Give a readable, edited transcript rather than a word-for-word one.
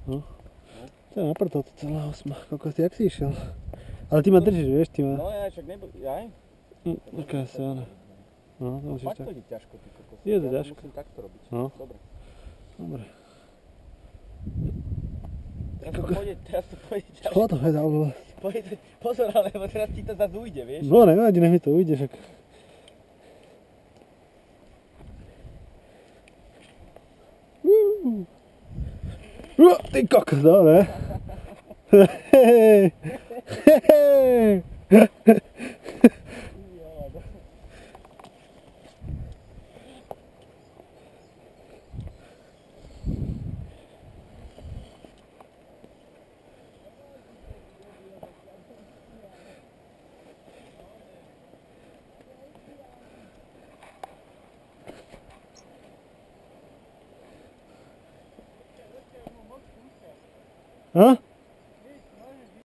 No. To je naprto to celá osma. Kokos, jak si išiel? Ale ty ma držíš, vieš, ty ma... No ja však nebudem, jaj? Taká sa, áno. No, to musíš Fakt tak. to je ťažko, ty kokos. Je to Ja ťažko. musím takto robiť. No. Dobre. Dobre. Teraz to pôjde ťažko. Čo to pedál bolo? Pozor, ale lebo teraz ti to zase ujde, vieš? No nevadí, nech mi to ujde, však. Ty kokos, dobre. Hej. Hej. Hã?